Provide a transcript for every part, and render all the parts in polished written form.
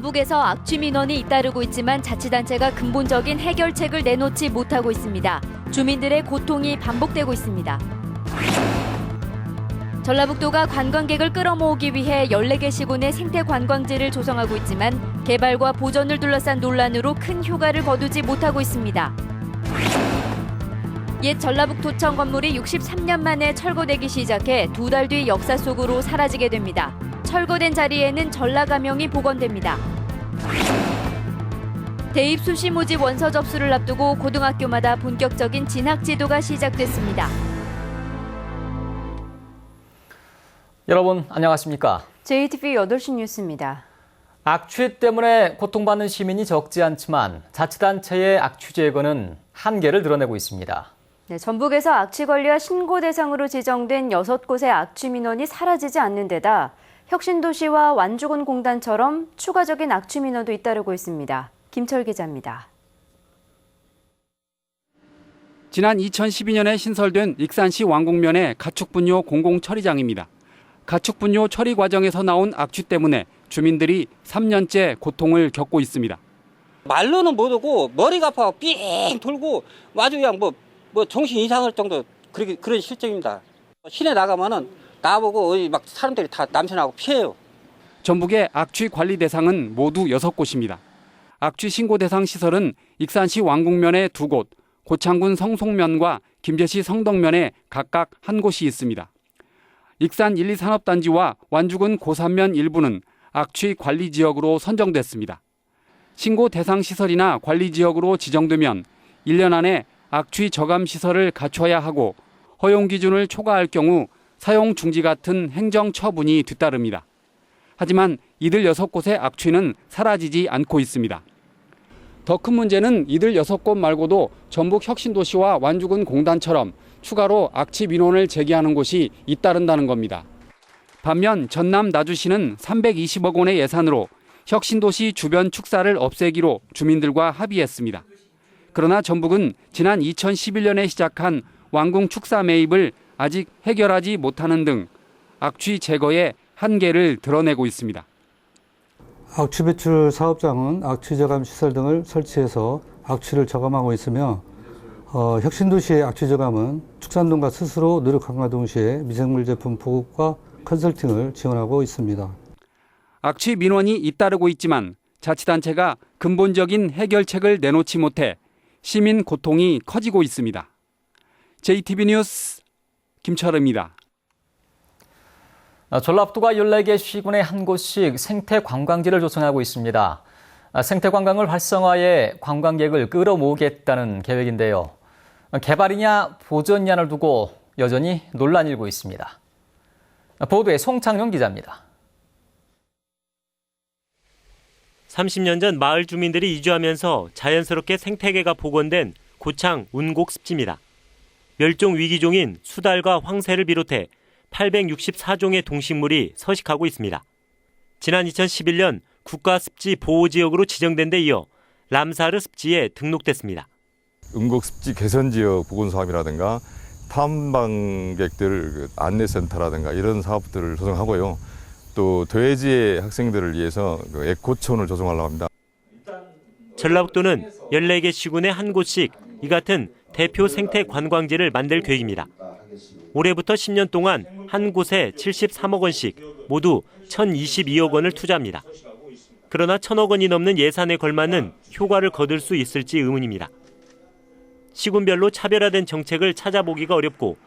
전북에서 악취 민원이 잇따르고 있지만 자치단체가 근본적인 해결책을 내놓지 못하고 있습니다. 주민들의 고통이 반복되고 있습니다. 전라북도가 관광객을 끌어모으기 위해 14개 시군의 생태관광지를 조성하고 있지만 개발과 보전을 둘러싼 논란으로 큰 효과를 거두지 못하고 있습니다. 옛 전라북도청 건물이 63년 만에 철거되기 시작해 2달 뒤 역사 속으로 사라지게 됩니다. 철거된 자리에는 전라가명이 복원됩니다. 대입 수시 모집 원서 접수를 앞두고 고등학교마다 본격적인 진학지도가 시작됐습니다. 여러분 안녕하십니까? JTBC 8시 뉴스입니다. 악취 때문에 고통받는 시민이 적지 않지만 자치단체의 악취 제거는 한계를 드러내고 있습니다. 네, 전북에서 악취 관리와 신고 대상으로 지정된 6곳의 악취 민원이 사라지지 않는 데다 혁신도시와 완주군공단처럼 추가적인 악취 민원도 잇따르고 있습니다. 김철 기자입니다. 지난 2012년에 신설된 익산시 왕곡면의 가축분뇨 공공처리장입니다. 가축분뇨 처리 과정에서 나온 악취 때문에 주민들이 3년째 고통을 겪고 있습니다. 말로는 못하고 머리가 아파 삥 돌고 아주 그냥 뭐 정신 이상할 정도 그런 실정입니다. 시내 나가면은 나보고 막 사람들이 다 남편하고 피해요. 전북의 악취 관리 대상은 모두 6곳입니다. 악취 신고 대상 시설은 익산시 왕곡면에 2곳, 고창군 성송면과 김제시 성덕면에 각각 1곳이 있습니다. 익산 1, 2산업단지와 완주군 고산면 일부는 악취 관리 지역으로 선정됐습니다. 신고 대상 시설이나 관리 지역으로 지정되면 1년 안에 악취 저감 시설을 갖춰야 하고 허용 기준을 초과할 경우 사용 중지 같은 행정 처분이 뒤따릅니다. 하지만 이들 6곳의 악취는 사라지지 않고 있습니다. 더 큰 문제는 이들 6곳 말고도 전북 혁신도시와 완주군 공단처럼 추가로 악취 민원을 제기하는 곳이 잇따른다는 겁니다. 반면 전남 나주시는 320억 원의 예산으로 혁신도시 주변 축사를 없애기로 주민들과 합의했습니다. 그러나 전북은 지난 2011년에 시작한 왕궁 축사 매입을 아직 해결하지 못하는 등 악취 제거에 한계를 드러내고 있습니다. 악취 배출 사업장은 악취 저감 시설 등을 설치해서 악취를 저감하고 있으며 혁신도시의 악취 저감은 축산농가 스스로 노력함과 동시에 미생물 제품 보급과 컨설팅을 지원하고 있습니다. 악취 민원이 잇따르고 있지만 자치단체가 근본적인 해결책을 내놓지 못해 시민 고통이 커지고 있습니다. JTBC 뉴스 김철우입니다. 전라북도가 14개 시군에 1곳씩 생태관광지를 조성하고 있습니다. 생태관광을 활성화해 관광객을 끌어모으겠다는 계획인데요. 개발이냐 보전냐를 두고 여전히 논란이 일고 있습니다. 보도에 송창용 기자입니다. 30년 전 마을 주민들이 이주하면서 자연스럽게 생태계가 복원된 고창 운곡 습지입니다. 멸종 위기종인 수달과 황새를 비롯해 864종의 동식물이 서식하고 있습니다. 지난 2011년 국가습지 보호지역으로 지정된 데 이어 람사르 습지에 등록됐습니다. 운곡 습지 개선지역 복원 사업이라든가 탐방객들 안내센터라든가 이런 사업들을 조성하고요. 또 돼지의 학생들을 위해서 에코촌을 조성하려고 합니다. 전라북도는 14개 시군에 1곳씩 이 같은 대표 생태 관광지를 만들 계획입니다. 올해부터 10년 동안 한 곳에 73억 원씩 모두 1,022억 원을 투자합니다. 그러나 1,000억 원이 넘는 예산에 걸맞는 효과를 거둘 수 있을지 의문입니다. 시군별로 차별화된 정책을 찾아보기가 어렵고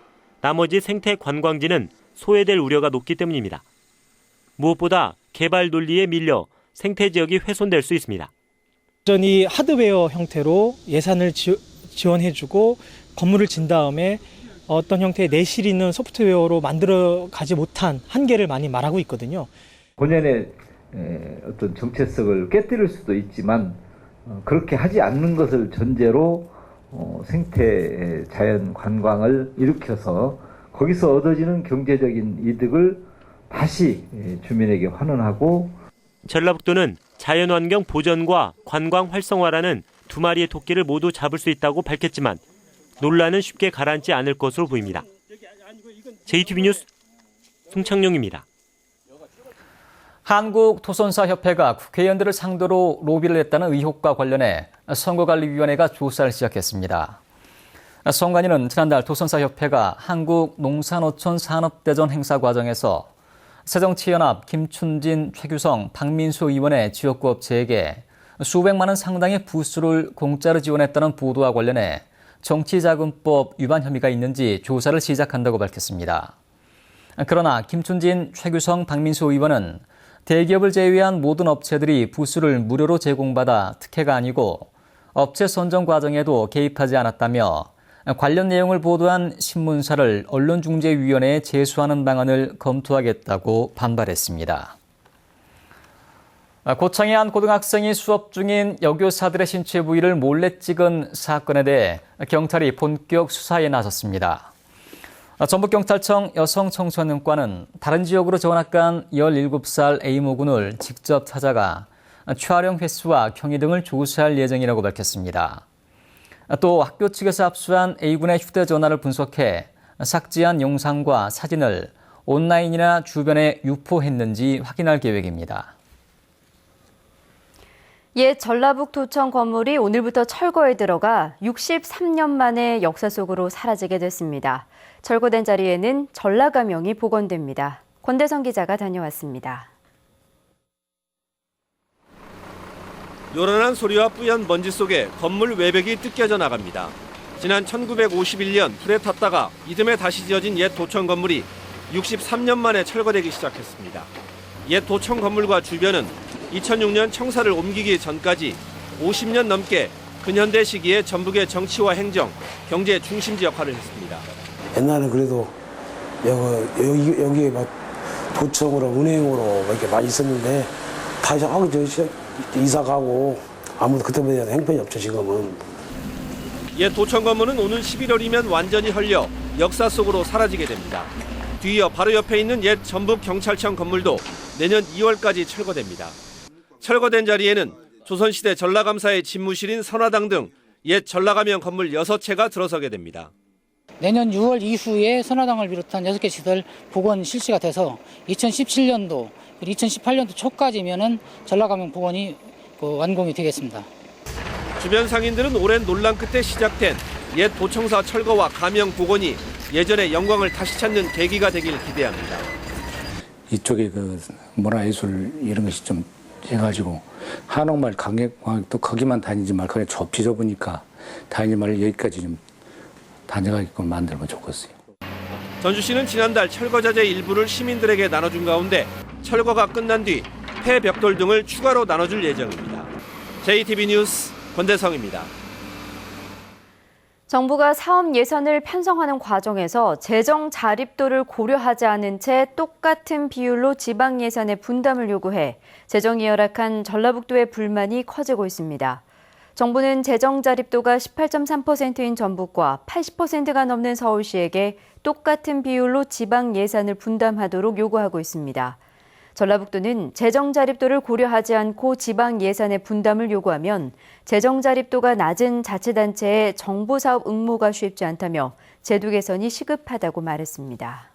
나머지 생태 관광지는 소외될 우려가 높기 때문입니다. 무엇보다 개발 논리에 밀려 생태 지역이 훼손될 수 있습니다. 여전히 하드웨어 형태로 예산을 지원해주고 건물을 진 다음에 어떤 형태의 내실 있는 소프트웨어로 만들어가지 못한 한계를 많이 말하고 있거든요. 본연의 어떤 정체성을 깨뜨릴 수도 있지만 그렇게 하지 않는 것을 전제로 생태 자연 관광을 일으켜서 거기서 얻어지는 경제적인 이득을 다시 주민에게 환원하고 전라북도는 자연환경 보전과 관광 활성화라는 두 마리의 토끼를 모두 잡을 수 있다고 밝혔지만 논란은 쉽게 가라앉지 않을 것으로 보입니다. JTBC 뉴스 송창용입니다. 한국토선사협회가 국회의원들을 상대로 로비를 했다는 의혹과 관련해 선거관리위원회가 조사를 시작했습니다. 선관위는 지난달 토선사협회가 한국농산어촌 산업대전 행사 과정에서 새정치연합 김춘진, 최규성, 박민수 의원의 지역구 업체에게 수백만 원 상당의 부수를 공짜로 지원했다는 보도와 관련해 정치자금법 위반 혐의가 있는지 조사를 시작한다고 밝혔습니다. 그러나 김춘진, 최규성, 박민수 의원은 대기업을 제외한 모든 업체들이 부수를 무료로 제공받아 특혜가 아니고 업체 선정 과정에도 개입하지 않았다며 관련 내용을 보도한 신문사를 언론중재위원회에 제소하는 방안을 검토하겠다고 반발했습니다. 고창의 한 고등학생이 수업 중인 여교사들의 신체 부위를 몰래 찍은 사건에 대해 경찰이 본격 수사에 나섰습니다. 전북경찰청 여성청소년과는 다른 지역으로 전학간 17살 A모군을 직접 찾아가 촬영 횟수와 경위 등을 조사할 예정이라고 밝혔습니다. 또 학교 측에서 압수한 A군의 휴대전화를 분석해 삭제한 영상과 사진을 온라인이나 주변에 유포했는지 확인할 계획입니다. 옛 전라북도청 건물이 오늘부터 철거에 들어가 63년 만에 역사 속으로 사라지게 됐습니다. 철거된 자리에는 전라가명이 복원됩니다. 권대성 기자가 다녀왔습니다. 요란한 소리와 뿌연 먼지 속에 건물 외벽이 뜯겨져 나갑니다. 지난 1951년 불에 탔다가 이듬해 다시 지어진 옛 도청 건물이 63년 만에 철거되기 시작했습니다. 옛 도청 건물과 주변은 2006년 청사를 옮기기 전까지 50년 넘게 근현대 시기에 전북의 정치와 행정, 경제 중심지 역할을 했습니다. 옛날에 그래도 여기에 막 도청으로 은행으로 이렇게 많이 있었는데 다 이사 가고 아무도 그때보다 대한 행편이 없죠 지금은. 옛 도청 건물은 오는 11월이면 완전히 헐려 역사 속으로 사라지게 됩니다. 뒤이어 바로 옆에 있는 옛 전북경찰청 건물도 내년 2월까지 철거됩니다. 철거된 자리에는 조선시대 전라감사의 집무실인 선화당 등 옛 전라가명 건물 6채가 들어서게 됩니다. 내년 6월 이후에 선화당을 비롯한 6개 시설 복원 실시가 돼서 2017년도, 2018년도 초까지면은 전라가명 복원이 완공이 되겠습니다. 주변 상인들은 오랜 논란 끝에 시작된 옛 도청사 철거와 가명 복원이 예전의 영광을 다시 찾는 계기가 되길 기대합니다. 이쪽에 문화예술 이런 것이 좀 해가지고 한옥마을 강객광역도 거기만 다니지 말고 그냥 좁히좁으니까 다니지 말고 여기까지 좀 다녀가게끔 만들면 좋겠어요. 전주시는 지난달 철거자재 일부를 시민들에게 나눠준 가운데 철거가 끝난 뒤 폐벽돌 등을 추가로 나눠줄 예정입니다. JTB 뉴스 권대성입니다. 정부가 사업 예산을 편성하는 과정에서 재정 자립도를 고려하지 않은 채 똑같은 비율로 지방 예산의 분담을 요구해 재정이 열악한 전라북도의 불만이 커지고 있습니다. 정부는 재정 자립도가 18.3%인 전북과 80%가 넘는 서울시에게 똑같은 비율로 지방 예산을 분담하도록 요구하고 있습니다. 전라북도는 재정 자립도를 고려하지 않고 지방 예산의 분담을 요구하면 재정 자립도가 낮은 자치단체의 정부 사업 응모가 쉽지 않다며 제도 개선이 시급하다고 말했습니다.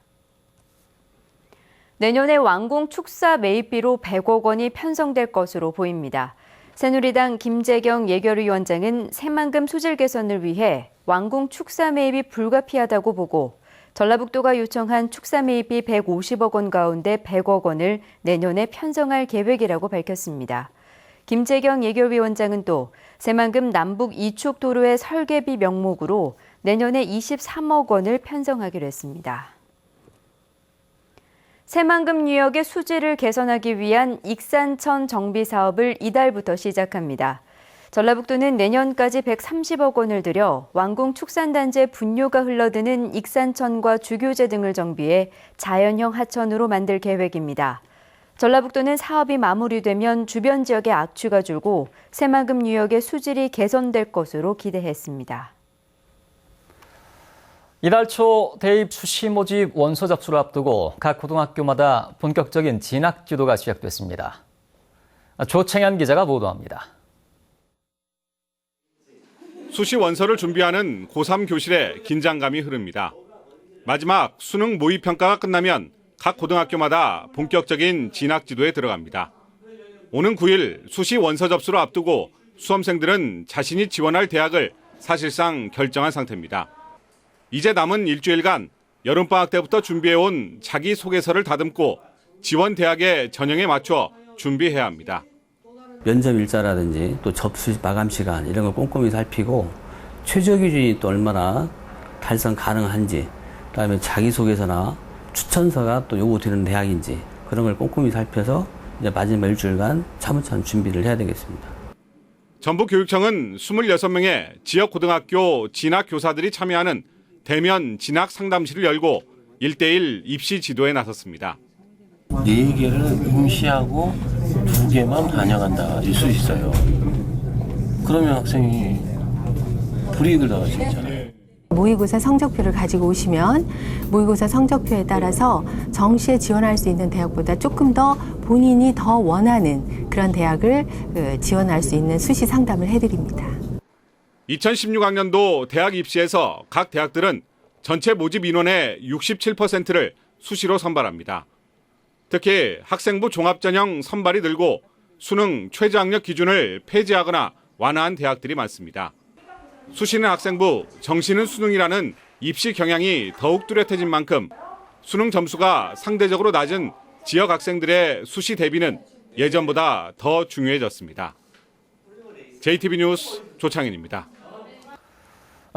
내년에 완공 축사 매입비로 100억 원이 편성될 것으로 보입니다. 새누리당 김재경 예결위원장은 새만금 소질 개선을 위해 완공 축사 매입이 불가피하다고 보고 전라북도가 요청한 축사 매입비 150억 원 가운데 100억 원을 내년에 편성할 계획이라고 밝혔습니다. 김재경 예결위원장은 또 새만금 남북 2축 도로의 설계비 명목으로 내년에 23억 원을 편성하기로 했습니다. 새만금 유역의 수질을 개선하기 위한 익산천 정비 사업을 이달부터 시작합니다. 전라북도는 내년까지 130억 원을 들여 완공 축산단지의 분뇨가 흘러드는 익산천과 주교제 등을 정비해 자연형 하천으로 만들 계획입니다. 전라북도는 사업이 마무리되면 주변 지역의 악취가 줄고 새만금 유역의 수질이 개선될 것으로 기대했습니다. 이달 초 대입 수시 모집 원서 접수를 앞두고 각 고등학교마다 본격적인 진학 지도가 시작됐습니다. 조창현 기자가 보도합니다. 수시 원서를 준비하는 고3 교실에 긴장감이 흐릅니다. 마지막 수능 모의평가가 끝나면 각 고등학교마다 본격적인 진학 지도에 들어갑니다. 오는 9일 수시 원서 접수를 앞두고 수험생들은 자신이 지원할 대학을 사실상 결정한 상태입니다. 이제 남은 일주일간 여름방학 때부터 준비해온 자기소개서를 다듬고 지원 대학의 전형에 맞춰 준비해야 합니다. 면접 일자라든지 또 접수 마감 시간 이런 걸 꼼꼼히 살피고 최저 기준이 또 얼마나 달성 가능한지, 그다음에 자기소개서나 추천서가 또 요구되는 대학인지 그런 걸 꼼꼼히 살펴서 이제 마지막 일주일간 차분차분 준비를 해야 되겠습니다. 전북교육청은 26명의 지역고등학교 진학 교사들이 참여하는 대면 진학 상담실을 열고 1:1 입시 지도에 나섰습니다. 4개를 응시하고 2개만 반영한다 일 수 있어요. 그러면 학생이 불이익을 당할 수 있잖아요. 모의고사 성적표를 가지고 오시면 모의고사 성적표에 따라서 정시에 지원할 수 있는 대학보다 조금 더 본인이 더 원하는 그런 대학을 지원할 수 있는 수시 상담을 해드립니다. 2016학년도 대학 입시에서 각 대학들은 전체 모집 인원의 67%를 수시로 선발합니다. 특히 학생부 종합전형 선발이 늘고 수능 최저학력 기준을 폐지하거나 완화한 대학들이 많습니다. 수시는 학생부, 정시는 수능이라는 입시 경향이 더욱 뚜렷해진 만큼 수능 점수가 상대적으로 낮은 지역 학생들의 수시 대비는 예전보다 더 중요해졌습니다. JTB 뉴스 조창현입니다.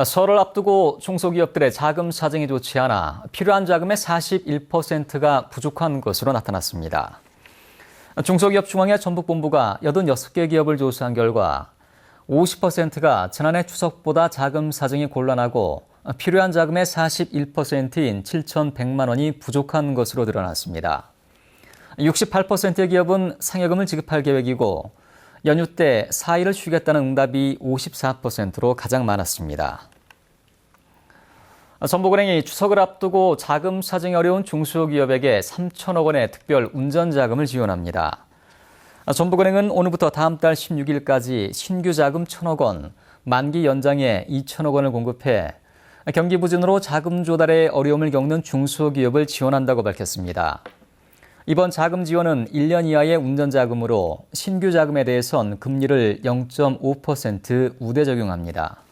설을 앞두고 중소기업들의 자금 사정이 좋지 않아 필요한 자금의 41%가 부족한 것으로 나타났습니다. 중소기업 중앙회 전북본부가 86개 기업을 조사한 결과 50%가 지난해 추석보다 자금 사정이 곤란하고 필요한 자금의 41%인 7,100만 원이 부족한 것으로 드러났습니다. 68%의 기업은 상여금을 지급할 계획이고 연휴 때 4일을 쉬겠다는 응답이 54%로 가장 많았습니다. 전북은행이 추석을 앞두고 자금 사정이 어려운 중소기업에게 3천억 원의 특별 운전자금을 지원합니다. 전북은행은 오늘부터 다음 달 16일까지 신규 자금 1천억 원, 만기 연장에 2천억 원을 공급해 경기 부진으로 자금 조달에 어려움을 겪는 중소기업을 지원한다고 밝혔습니다. 이번 자금 지원은 1년 이하의 운전자금으로 신규 자금에 대해선 금리를 0.5% 우대 적용합니다.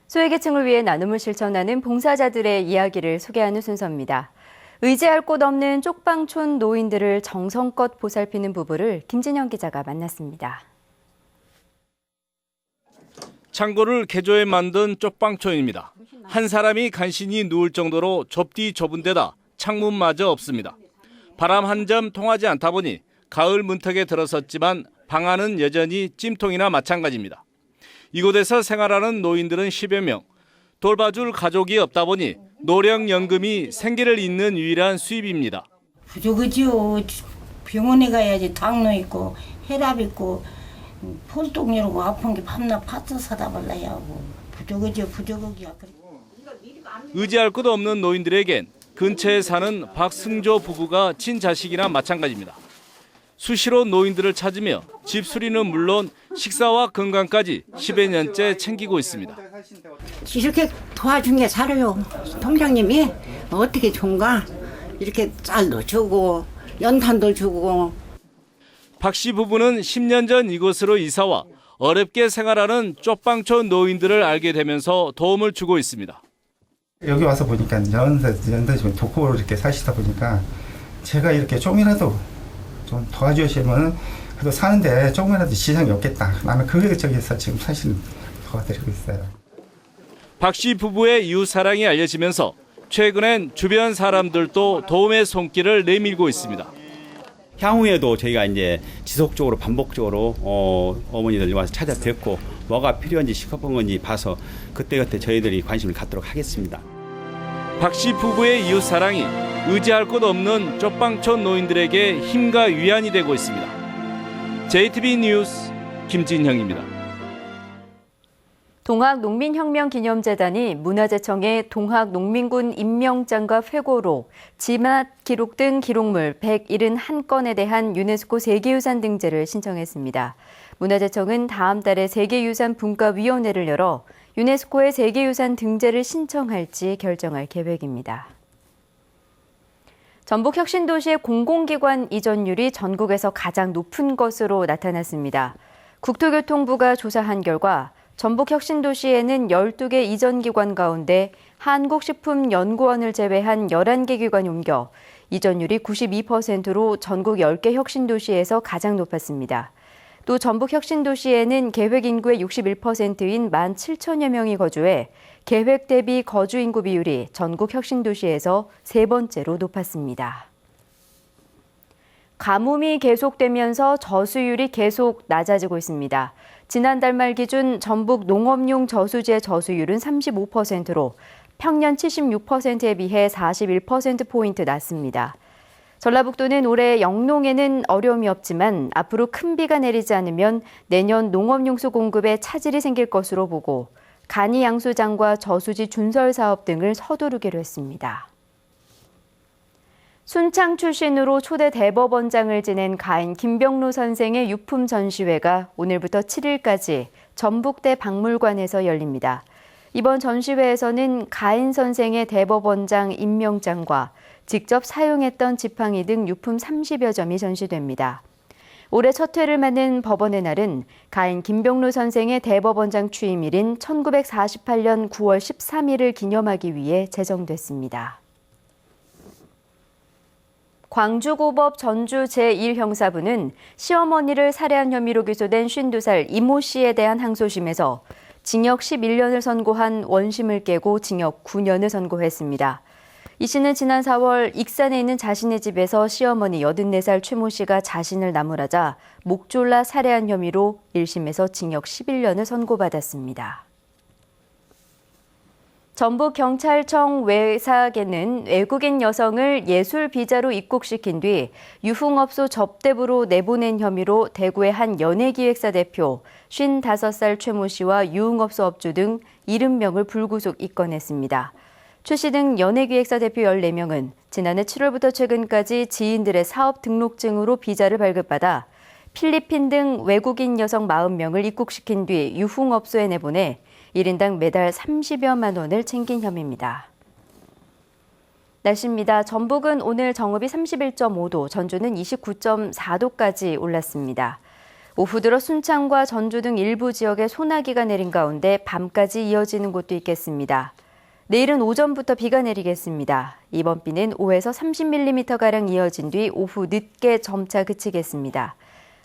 소외계층을 위해 나눔을 실천하는 봉사자들의 이야기를 소개하는 순서입니다. 의지할 곳 없는 쪽방촌 노인들을 정성껏 보살피는 부부를 김진영 기자가 만났습니다. 창고를 개조해 만든 쪽방촌입니다. 한 사람이 간신히 누울 정도로 좁디 좁은 데다 창문마저 없습니다. 바람 한 점 통하지 않다 보니 가을 문턱에 들어섰지만 방안은 여전히 찜통이나 마찬가지입니다. 이곳에서 생활하는 노인들은 10여 명. 돌봐줄 가족이 없다 보니 노령연금이 생계를 잇는 유일한 수입입니다. 부족하지요. 병원에 가야지 당뇨 있고 혈압 있고 폴똥 이러고 아픈 게 밤낮 파스 사다 발라야 하고 부족하지요. 부족하기야. 의지할 곳 없는 노인들에겐 근처에 사는 박승조 부부가 친자식이나 마찬가지입니다. 수시로 노인들을 찾으며 집수리는 물론 식사와 건강까지 10여 년째 챙기고 있습니다. 이렇게 도와준 게 살아요. 통장님이 어떻게 좋은가? 이렇게 쌀도 주고 연탄도 주고. 박 씨 부부는 10년 전 이곳으로 이사와 어렵게 생활하는 쪽방촌 노인들을 알게 되면서 도움을 주고 있습니다. 여기 와서 보니까 연세 독고로 이렇게 사시다 보니까 제가 이렇게 조금이라도 좀 도와주시면 그래도 사는데 조금이라도 지장이 없겠다. 나는 그 쪽에서 지금 사실 도와드리고 있어요. 박 씨 부부의 이웃 사랑이 알려지면서 최근엔 주변 사람들도 도움의 손길을 내밀고 있습니다. 향후에도 저희가 이제 지속적으로 반복적으로 어머니들 와서 찾아뵙고 뭐가 필요한지 시급한 건지 봐서 그때그때 저희들이 관심을 갖도록 하겠습니다. 박 씨 부부의 이웃 사랑이 의지할 곳 없는 쪽방촌 노인들에게 힘과 위안이 되고 있습니다. JTB 뉴스 김진형입니다. 동학농민혁명기념재단이 문화재청에 동학농민군 임명장과 회고록, 지맛 기록 등 기록물 171건에 대한 유네스코 세계유산 등재를 신청했습니다. 문화재청은 다음 달에 세계유산분과위원회를 열어 유네스코의 세계유산 등재를 신청할지 결정할 계획입니다. 전북 혁신도시의 공공기관 이전율이 전국에서 가장 높은 것으로 나타났습니다. 국토교통부가 조사한 결과 전북 혁신도시에는 12개 이전기관 가운데 한국식품연구원을 제외한 11개 기관이 옮겨 이전율이 92%로 전국 10개 혁신도시에서 가장 높았습니다. 또 전북 혁신도시에는 계획인구의 61%인 17,000여 명이 거주해 계획 대비 거주인구 비율이 전국 혁신도시에서 세 번째로 높았습니다. 가뭄이 계속되면서 저수율이 계속 낮아지고 있습니다. 지난달 말 기준 전북 농업용 저수지의 저수율은 35%로 평년 76%에 비해 41%포인트 낮습니다. 전라북도는 올해 영농에는 어려움이 없지만 앞으로 큰 비가 내리지 않으면 내년 농업용수 공급에 차질이 생길 것으로 보고 간이 양수장과 저수지 준설 사업 등을 서두르기로 했습니다. 순창 출신으로 초대 대법원장을 지낸 가인 김병로 선생의 유품 전시회가 오늘부터 7일까지 전북대 박물관에서 열립니다. 이번 전시회에서는 가인 선생의 대법원장 임명장과 직접 사용했던 지팡이 등 유품 30여 점이 전시됩니다. 올해 첫 회를 맞는 법원의 날은 가인 김병로 선생의 대법원장 취임일인 1948년 9월 13일을 기념하기 위해 제정됐습니다. 광주고법 전주 제1형사부는 시어머니를 살해한 혐의로 기소된 52살 이모 씨에 대한 항소심에서 징역 11년을 선고한 원심을 깨고 징역 9년을 선고했습니다. 이 씨는 지난 4월 익산에 있는 자신의 집에서 시어머니 84살 최모 씨가 자신을 나무라자 목 졸라 살해한 혐의로 1심에서 징역 11년을 선고받았습니다. 전북경찰청 외사계는 외국인 여성을 예술 비자로 입국시킨 뒤 유흥업소 접대부로 내보낸 혐의로 대구의 한 연예기획사 대표 55살 최모 씨와 유흥업소 업주 등 70명을 불구속 입건했습니다. 최 씨 등 연예기획사 대표 14명은 지난해 7월부터 최근까지 지인들의 사업 등록증으로 비자를 발급받아 필리핀 등 외국인 여성 40명을 입국시킨 뒤 유흥업소에 내보내 1인당 매달 30여만 원을 챙긴 혐의입니다. 날씨입니다. 전북은 오늘 정읍이 31.5도, 전주는 29.4도까지 올랐습니다. 오후 들어 순창과 전주 등 일부 지역에 소나기가 내린 가운데 밤까지 이어지는 곳도 있겠습니다. 내일은 오전부터 비가 내리겠습니다. 이번 비는 5에서 30mm가량 이어진 뒤 오후 늦게 점차 그치겠습니다.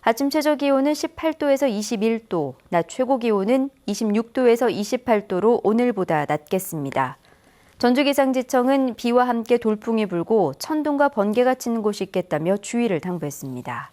아침 최저기온은 18도에서 21도, 낮 최고기온은 26도에서 28도로 오늘보다 낮겠습니다. 전주기상지청은 비와 함께 돌풍이 불고 천둥과 번개가 치는 곳이 있겠다며 주의를 당부했습니다.